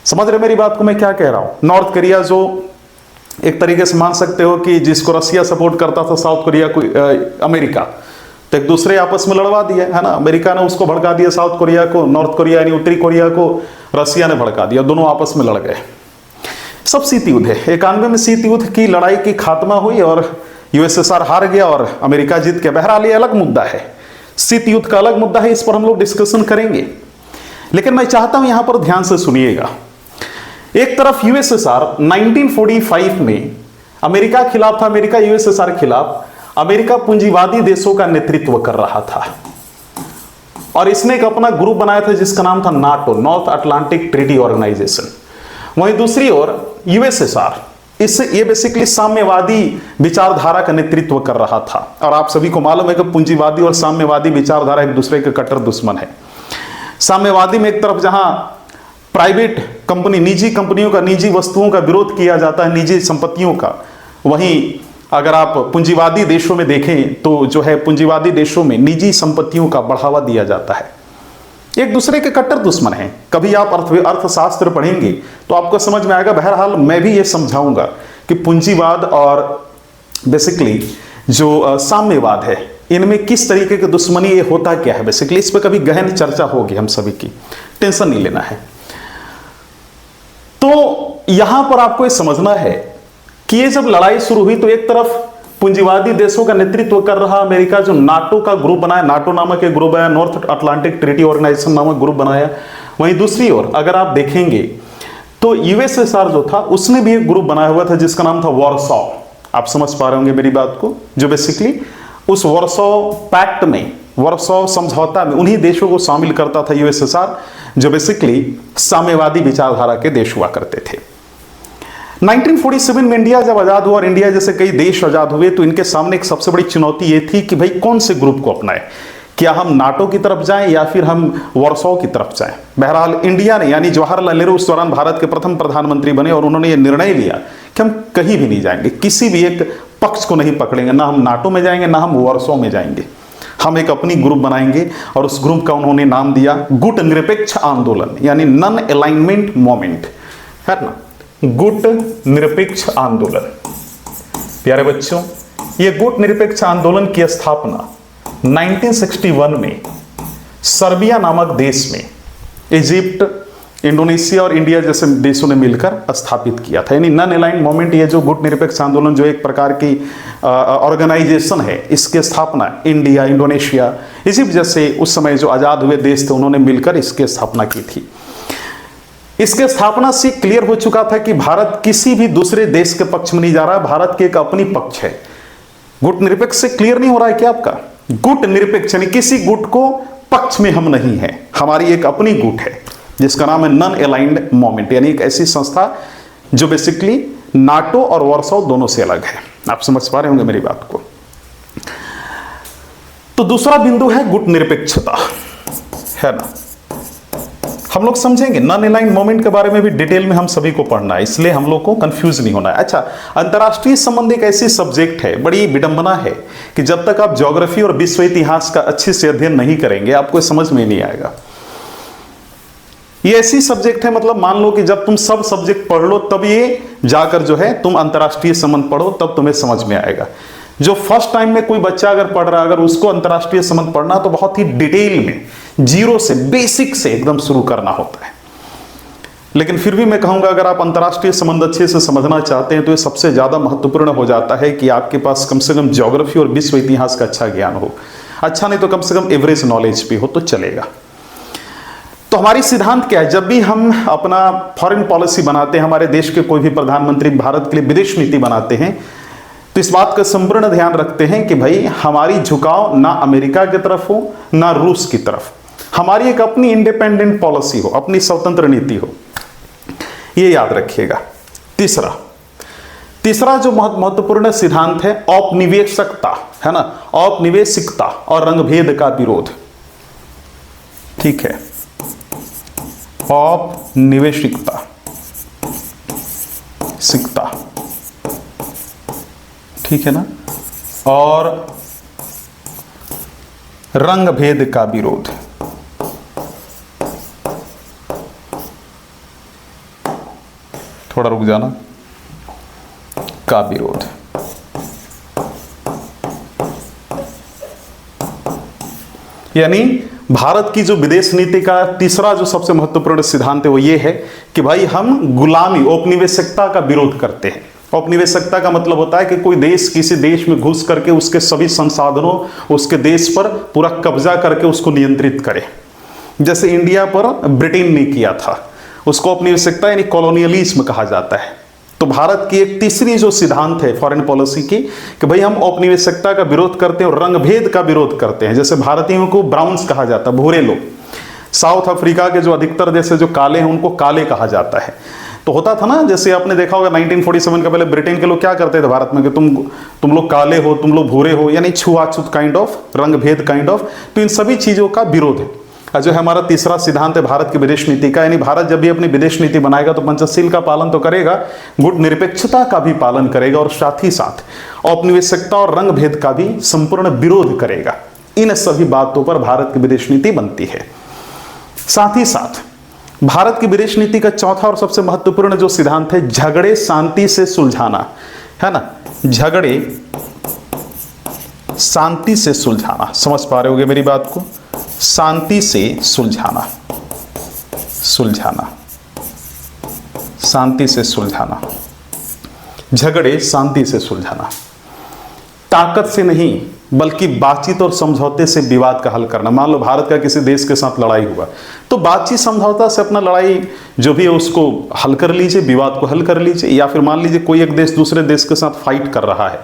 समझ रहे मेरी बात को मैं क्या कह रहा हूं? नॉर्थ कोरिया जो एक तरीके से मान सकते हो कि जिसको रसिया सपोर्ट करता था, साउथ कोरिया को अमेरिका, तो एक दूसरे आपस में लड़वा दिया है ना। अमेरिका ने उसको भड़का दिया साउथ कोरिया को, नॉर्थ कोरिया यानी उत्तरी कोरिया को रसिया ने भड़का दिया, दोनों आपस में लड़ गए। सब शीत युद्ध है। 91 में शीत युद्ध की लड़ाई की खात्मा हुई और यूएसएसआर हार गया और अमेरिका जीत गया। बहरहाल ये अलग मुद्दा है, शीत युद्ध का अलग मुद्दा है, इस पर हम लोग डिस्कशन करेंगे। लेकिन मैं चाहता हूं यहां पर ध्यान से सुनिएगा। एक तरफ यूएसएसआर 1945 में अमेरिका खिलाफ था, अमेरिका यूएसएसआर खिलाफ। अमेरिका पूंजीवादी देशों का नेतृत्व कर रहा था और इसने एक अपना ग्रुप बनाया था जिसका नाम था NATO, North Atlantic Treaty Organization. वहीं दूसरी ओर यूएसएसआर, इससे ये बेसिकली साम्यवादी विचारधारा का नेतृत्व कर रहा था। और आप सभी को मालूम है कि पूंजीवादी और साम्यवादी विचारधारा एक दूसरे के कट्टर दुश्मन है। साम्यवादी में एक तरफ जहां प्राइवेट कंपनी, निजी कंपनियों का, निजी वस्तुओं का विरोध किया जाता है, निजी संपत्तियों का, वहीं अगर आप पूंजीवादी देशों में देखें तो जो है पूंजीवादी देशों में निजी संपत्तियों का बढ़ावा दिया जाता है। एक दूसरे के कट्टर दुश्मन हैं। कभी आप अर्थशास्त्र पढ़ेंगे तो आपको समझ में आएगा। बहरहाल मैं भी ये समझाऊंगा कि पूंजीवाद और बेसिकली जो साम्यवाद है, इनमें किस तरीके की दुश्मनी ये होता क्या है। बेसिकली इस पर कभी गहन चर्चा होगी हम सभी की, टेंशन नहीं लेना है। तो यहां पर आपको ये समझना है कि ये जब लड़ाई शुरू हुई तो एक तरफ पूंजीवादी देशों का नेतृत्व कर रहा अमेरिका, जो नाटो का ग्रुप बनाया, नाटो नामक एक ग्रुप बनाया, नॉर्थ अटलांटिक ट्रीटी ऑर्गेनाइजेशन नामक ग्रुप बनाया। वहीं दूसरी ओर अगर आप देखेंगे तो यूएसएसआर जो था उसने भी एक ग्रुप बनाया हुआ था जिसका नाम था वॉर्सॉ। आप समझ पा रहे होंगे मेरी बात को। जो बेसिकली उस वॉर्सॉ पैक्ट में, वॉर्सॉ समझौता में उन्हीं देशों को शामिल करता था यूएसएसआर, जो बेसिकली साम्यवादी विचारधारा के देश हुआ करते थे। 1947 में इंडिया जब आजाद हुआ और इंडिया जैसे कई देश आजाद हुए तो इनके सामने एक सबसे बड़ी चुनौती ये थी कि भाई कौन से ग्रुप को अपनाएं, क्या हम नाटो की तरफ जाएं या फिर हम वॉर्सॉ की तरफ जाएं। बहरहाल इंडिया ने, यानी जवाहरलाल नेहरू उस दौरान भारत के प्रथम प्रधानमंत्री बने और उन्होंने ये निर्णय लिया कि हम कहीं भी नहीं जाएंगे, किसी भी एक पक्ष को नहीं पकड़ेंगे, ना हम नाटो में जाएंगे ना हम वॉर्सॉ में जाएंगे, हम एक अपनी ग्रुप बनाएंगे। और उस ग्रुप का उन्होंने नाम दिया गुट निरपेक्ष आंदोलन, यानी नॉन अलाइनमेंट मूवमेंट, है ना, गुट निरपेक्ष आंदोलन। प्यारे बच्चों, यह गुट निरपेक्ष आंदोलन की स्थापना 1961 में सर्बिया नामक देश में इजिप्ट, इंडोनेशिया और इंडिया जैसे देशों ने मिलकर स्थापित किया था। यानी नॉन अलाइन्ड मूवमेंट, ये जो गुट निरपेक्ष आंदोलन जो एक प्रकार की ऑर्गेनाइजेशन है, इसकी स्थापना इंडिया, इंडोनेशिया, इजिप्ट जैसे उस समय जो आजाद हुए देश थे उन्होंने मिलकर इसकी स्थापना की थी। इसके स्थापना से क्लियर हो चुका था कि भारत किसी भी दूसरे देश के पक्ष में नहीं जा रहा, भारत के एक अपनी पक्ष है। गुट निरपेक्ष से क्लियर नहीं हो रहा है क्या आपका? गुट निरपेक्ष यानी किसी गुट को पक्ष में हम नहीं हैं, हमारी एक अपनी गुट है जिसका नाम है नॉन अलाइन्ड मूवमेंट, यानी एक ऐसी संस्था जो बेसिकली नाटो और वॉर्सॉ दोनों से अलग है। आप समझ पा रहे होंगे मेरी बात को। तो दूसरा बिंदु है गुट निरपेक्षता, है ना। हम लोग समझेंगे नॉन अलाइंड मोमेंट के बारे में भी डिटेल में हम सभी को पढ़ना है, इसलिए हम लोग को कंफ्यूज नहीं होना है। अच्छा, अंतर्राष्ट्रीय संबंध एक ऐसी सब्जेक्ट है, बड़ी विडंबना है कि जब तक आप ज्योग्राफी और विश्व इतिहास का अच्छे से अध्ययन नहीं करेंगे आपको समझ में नहीं आएगा। ये ऐसी सब्जेक्ट है, मतलब मान लो कि जब तुम सब सब्जेक्ट पढ़ लो तब ये जाकर जो है तुम अंतर्राष्ट्रीय संबंध पढ़ो, तब तुम्हें समझ में आएगा। जो फर्स्ट टाइम में कोई बच्चा अगर पढ़ रहा है, अगर उसको अंतर्राष्ट्रीय संबंध पढ़ना तो बहुत ही डिटेल में जीरो से बेसिक से एकदम शुरू करना होता है। लेकिन फिर भी मैं कहूंगा अगर आप अंतर्राष्ट्रीय संबंध अच्छे से समझना चाहते हैं तो ये सबसे ज्यादा महत्वपूर्ण हो जाता है कि आपके पास कम से कम ज्योग्राफी और विश्व इतिहास का अच्छा ज्ञान हो। अच्छा नहीं तो कम से कम एवरेज नॉलेज भी हो तो चलेगा। तो हमारी सिद्धांत क्या है, जब भी हम अपना फॉरेन पॉलिसी बनाते हैं, हमारे देश के कोई भी प्रधानमंत्री भारत के लिए विदेश नीति बनाते हैं, तो इस बात का संपूर्ण ध्यान रखते हैं कि भाई हमारी झुकाव ना अमेरिका की तरफ हो ना रूस की तरफ, हमारी एक अपनी इंडिपेंडेंट पॉलिसी हो, अपनी स्वतंत्र नीति हो, ये याद रखिएगा। तीसरा जो बहुत महत्वपूर्ण सिद्धांत है औपनिवेशिकता, है ना, औपनिवेशिकता और रंगभेद का विरोध। ठीक है, औपनिवेशिकता सिकता, ठीक है ना, और रंग भेद का विरोध। थोड़ा रुक जाना, का विरोध। यानी भारत की जो विदेश नीति का तीसरा जो सबसे महत्वपूर्ण सिद्धांत है वो ये है कि भाई हम गुलामी औपनिवेशिकता का विरोध करते हैं। औपनिवेशिकता का मतलब होता है कि कोई देश किसी देश में घुस करके उसके सभी संसाधनों, उसके देश पर पूरा कब्जा करके उसको नियंत्रित करे, जैसे इंडिया पर ब्रिटेन ने किया था, उसको औपनिवेशिकता यानी कॉलोनियलिज्म कहा जाता है। तो भारत की एक तीसरी जो सिद्धांत है फॉरेन पॉलिसी की कि भाई हम औपनिवेशिकता का विरोध करते हैं और रंगभेद का विरोध करते हैं। जैसे भारतीयों को ब्राउन्स कहा जाता है, भूरे लोग, साउथ अफ्रीका के जो अधिकतर देश है जो काले हैं उनको काले कहा जाता है। तो होता था ना, जैसे आपने देखा होगा 1947 का पहले ब्रिटेन के लोग क्या करते थे भारत में कि तुम लोग काले हो, तुम लोग भूरे हो, यानी छुआछूत काइंड ऑफ, रंगभेद काइंड ऑफ। तो इन सभी चीजों का विरोध है। जो है हमारा तीसरा सिद्धांत है भारत की विदेश नीति का, यानी भारत जब भी अपनी विदेश नीति बनाएगा तो पंचशील का पालन तो करेगा, गुट निरपेक्षता का भी पालन करेगा और साथ ही साथ औपनिवेशिकता और रंग भेद का भी संपूर्ण विरोध करेगा। इन सभी बातों पर भारत की विदेश नीति बनती है। साथ ही साथ भारत की विदेश नीति का चौथा और सबसे महत्वपूर्ण जो सिद्धांत है झगड़े शांति से सुलझाना, है ना, झगड़े शांति से सुलझाना। समझ पा रहे होगे मेरी बात को, शांति से सुलझाना, सुलझाना, शांति से सुलझाना, झगड़े शांति से सुलझाना, ताकत से नहीं बल्कि बातचीत और समझौते से विवाद का हल करना। मान लो भारत का किसी देश के साथ लड़ाई हुआ तो बातचीत समझौता से अपना लड़ाई जो भी है उसको हल कर लीजिए, विवाद को हल कर लीजिए। या फिर मान लीजिए कोई एक देश दूसरे देश के साथ फाइट कर रहा है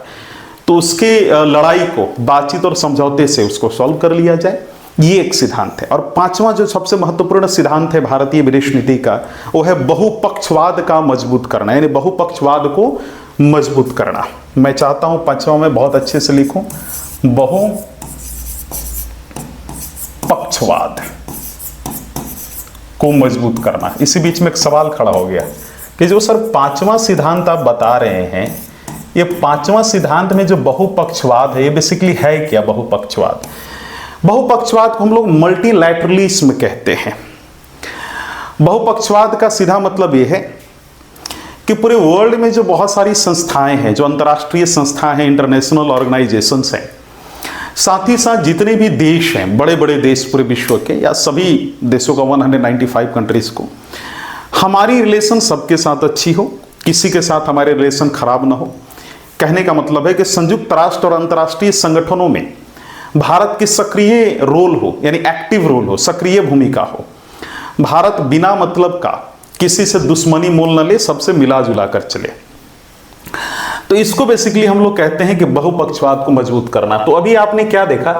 तो उसके लड़ाई को बातचीत और समझौते से उसको सॉल्व कर लिया जाए, ये एक सिद्धांत है। और पांचवा जो सबसे महत्वपूर्ण सिद्धांत है भारतीय विदेश नीति का वो है बहुपक्षवाद का मजबूत करना, यानी बहुपक्षवाद को मजबूत करना। मैं चाहता हूं पांचवा में बहुत अच्छे से लिखूं, बहुपक्षवाद को मजबूत करना। इसी बीच में एक सवाल खड़ा हो गया कि जो सर पांचवा सिद्धांत आप बता रहे हैं, ये पांचवा सिद्धांत में जो बहुपक्षवाद है ये बेसिकली है क्या? बहुपक्षवाद, बहुपक्षवाद को हम लोग मल्टीलैटरलिज्म कहते हैं। बहुपक्षवाद का सीधा मतलब यह है कि पूरे वर्ल्ड में जो बहुत सारी संस्थाएं हैं, जो अंतर्राष्ट्रीय संस्थाएं हैं, इंटरनेशनल ऑर्गेनाइजेशंस हैं, साथ ही साथ जितने भी देश हैं, बड़े बड़े देश पूरे विश्व के या सभी देशों का 195 कंट्रीज को, हमारी रिलेशन सबके साथ अच्छी हो, किसी के साथ हमारे रिलेशन खराब ना हो। कहने का मतलब है कि संयुक्त राष्ट्र और अंतर्राष्ट्रीय संगठनों में भारत की सक्रिय रोल हो, यानी एक्टिव रोल हो, सक्रिय भूमिका हो। भारत बिना मतलब का किसी से दुश्मनी मोल न ले, सबसे मिला जुला कर चले। तो इसको बेसिकली हम लोग कहते हैं कि बहुपक्षवाद को मजबूत करना। तो अभी आपने क्या देखा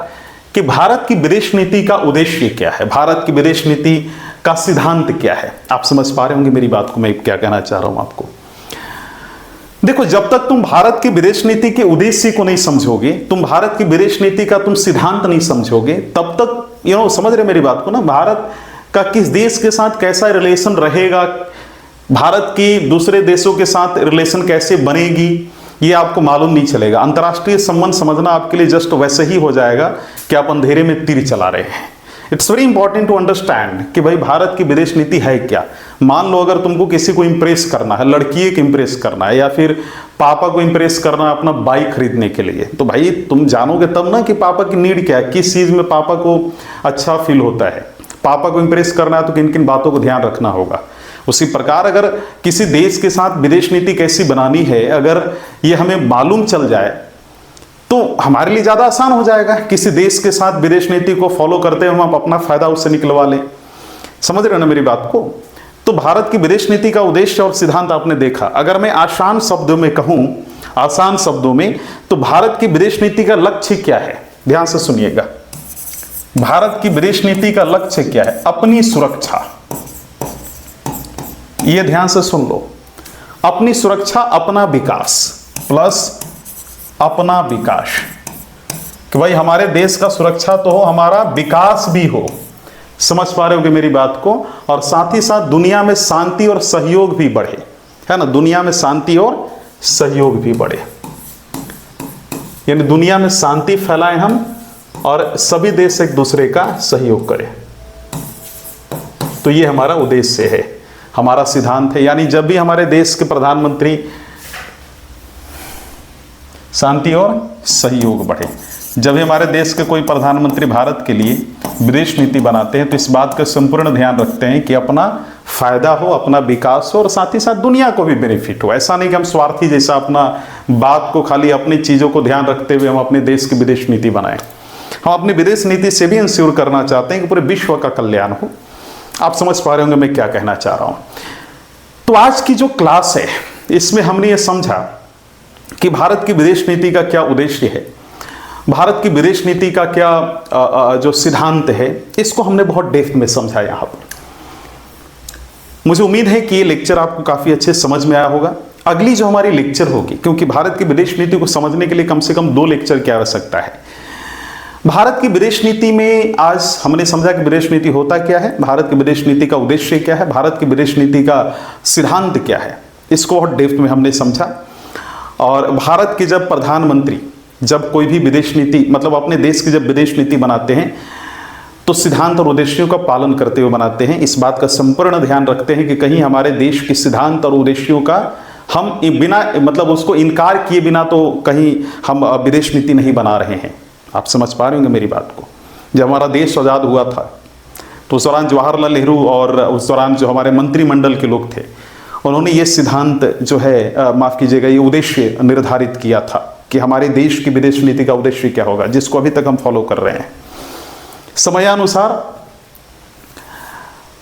कि भारत की विदेश नीति का उद्देश्य क्या है, भारत की विदेश नीति का सिद्धांत क्या है। आप समझ पा रहे होंगे मेरी बात को, मैं क्या कहना चाह रहा हूं आपको। देखो, जब तक तुम भारत की विदेश नीति के उद्देश्य को नहीं समझोगे, तुम भारत की विदेश नीति का तुम सिद्धांत नहीं समझोगे, तब तक समझ रहे मेरी बात को ना, भारत का किस देश के साथ कैसा रिलेशन रहेगा, भारत की दूसरे देशों के साथ रिलेशन कैसे बनेगी, ये आपको मालूम नहीं चलेगा। अंतर्राष्ट्रीय संबंध समझना आपके लिए जस्ट वैसे ही हो जाएगा कि आप अंधेरे में तीर चला रहे हैं। It's very important to understand कि भाई भारत की विदेश नीति है क्या। मान लो अगर तुमको किसी को इंप्रेस करना है, लड़की को इंप्रेस करना है, या फिर पापा को इंप्रेस करना है अपना बाइक खरीदने के लिए, तो भाई तुम जानोगे तब ना कि पापा की नीड क्या है, किस चीज में पापा को अच्छा फील होता है। पापा को इंप्रेस करना है तो किन किन बातों को ध्यान रखना होगा। उसी प्रकार अगर किसी देश के साथ विदेश नीति कैसी बनानी है, अगर ये हमें मालूम चल जाए तो हमारे लिए ज्यादा आसान हो जाएगा। किसी देश के साथ विदेश नीति को फॉलो करते हुए हम अपना फायदा उससे निकलवा लें। समझ रहे हो ना मेरी बात को। तो भारत की विदेश नीति का उद्देश्य और सिद्धांत आपने देखा। अगर मैं आसान शब्दों में कहूं, आसान शब्दों में, तो भारत की विदेश नीति का लक्ष्य क्या है, ध्यान से सुनिएगा। भारत की विदेश नीति का लक्ष्य क्या है? अपनी सुरक्षा। ये ध्यान से सुन लो, अपनी सुरक्षा, अपना विकास प्लस अपना विकास, कि भाई हमारे देश का सुरक्षा तो हो, हमारा विकास भी हो। समझ पा रहे होगे मेरी बात को। और साथ ही साथ दुनिया में शांति और सहयोग भी बढ़े, है ना, दुनिया में शांति और सहयोग भी बढ़े, यानी दुनिया में शांति फैलाएं हम और सभी देश एक दूसरे का सहयोग करें। तो ये हमारा उद्देश्य है, हमारा सिद्धांत है। यानी जब भी हमारे देश के प्रधानमंत्री शांति और सहयोग बढ़े, जब भी हमारे देश के कोई प्रधानमंत्री भारत के लिए विदेश नीति बनाते हैं तो इस बात का संपूर्ण ध्यान रखते हैं कि अपना फायदा हो, अपना विकास हो और साथ ही साथ दुनिया को भी बेनिफिट हो। ऐसा नहीं कि हम स्वार्थी जैसा अपना बात को, खाली अपनी चीज़ों को ध्यान रखते हुए हम अपने देश की विदेश नीति बनाएं। हम अपनी विदेश नीति से भी इंश्योर करना चाहते हैं कि पूरे विश्व का कल्याण हो। आप समझ पा रहे होंगे मैं क्या कहना चाह रहा हूं। तो आज की जो क्लास है इसमें हमने ये समझा कि भारत की विदेश नीति का क्या उद्देश्य है, भारत की विदेश नीति का क्या जो सिद्धांत है, इसको हमने बहुत डेप्थ में समझा यहाँ पर। मुझे उम्मीद है कि ये लेक्चर आपको काफ़ी अच्छे समझ में आया होगा। अगली जो हमारी लेक्चर होगी, क्योंकि भारत की विदेश नीति को समझने के लिए कम से कम 2 लेक्चर की आवश्यकता है। भारत की विदेश नीति में आज हमने समझा कि विदेश नीति होता क्या है, भारत की विदेश नीति का उद्देश्य क्या है, भारत की विदेश नीति का सिद्धांत क्या है, इसको बहुत डेप्थ में हमने समझा। और भारत के जब प्रधानमंत्री जब कोई भी विदेश नीति, मतलब अपने देश की जब विदेश नीति बनाते हैं तो सिद्धांत और उद्देश्यों का पालन करते हुए बनाते हैं। इस बात का संपूर्ण ध्यान रखते हैं कि कहीं हमारे देश के सिद्धांत और उद्देश्यों का हम बिना, मतलब उसको इनकार किए बिना तो कहीं हम विदेश नीति नहीं बना रहे हैं। आप समझ पा रहे होंगे मेरी बात को। जब हमारा देश आज़ाद हुआ था तो उस दौरान जवाहरलाल नेहरू और उस दौरान जो हमारे मंत्रिमंडल के लोग थे, उन्होंने ये सिद्धांत जो है, माफ़ कीजिएगा, ये उद्देश्य निर्धारित किया था कि हमारे देश की विदेश नीति का उद्देश्य क्या होगा, जिसको अभी तक हम फॉलो कर रहे हैं समयानुसार।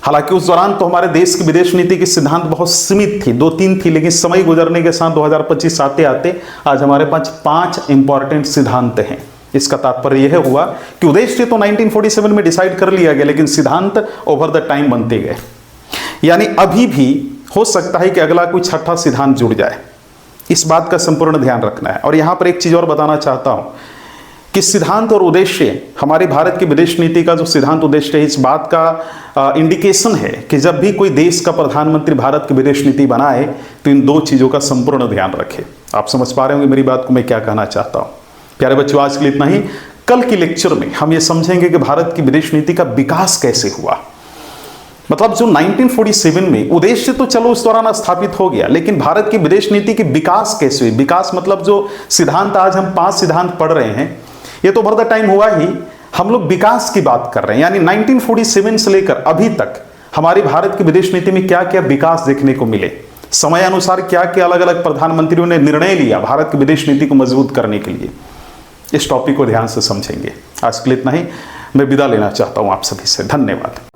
हालांकि उस दौरान तो हमारे देश की विदेश नीति की सिद्धांत बहुत सीमित थी, 2-3 थी, लेकिन समय गुजरने के साथ 2025 आते आते आज हमारे पास 5 इंपॉर्टेंट सिद्धांत हैं। इसका तात्पर्य यह हुआ कि उद्देश्य तो 1947 में डिसाइड कर लिया गया, लेकिन सिद्धांत ओवर द टाइम बनते गए। यानी अभी भी हो सकता है कि अगला कोई 6ठा सिद्धांत जुड़ जाए। इस बात का संपूर्ण ध्यान रखना है। और यहां पर एक चीज और बताना चाहता हूं कि सिद्धांत और उद्देश्य, हमारी भारत की विदेश नीति का जो सिद्धांत उद्देश्य है, इस बात का इंडिकेशन है कि जब भी कोई देश का प्रधानमंत्री भारत की विदेश नीति बनाए तो इन 2 चीजों का संपूर्ण ध्यान रखे। आप समझ पा रहे होंगे मेरी बात को मैं क्या कहना चाहता हूं। प्यारे बच्चों, आज के लिए इतना ही। कल की लेक्चर में हम ये समझेंगे कि भारत की विदेश नीति का विकास कैसे हुआ। मतलब जो 1947 में उद्देश्य तो चलो उस दौरान स्थापित हो गया, लेकिन भारत की विदेश नीति की विकास कैसे हुई। विकास मतलब जो सिद्धांत आज हम 5 सिद्धांत पढ़ रहे हैं, ये तो ओवर द टाइम हुआ ही, हम लोग विकास की बात कर रहे हैं। यानी 1947 से लेकर अभी तक हमारी भारत की विदेश नीति में क्या क्या विकास देखने को मिले, समय अनुसार क्या क्या अलग अलग प्रधानमंत्रियों ने निर्णय लिया भारत की विदेश नीति को मजबूत करने के लिए, इस टॉपिक को ध्यान से समझेंगे। आज के लिए इतना ही। मैं विदा लेना चाहता हूं आप सभी से। धन्यवाद।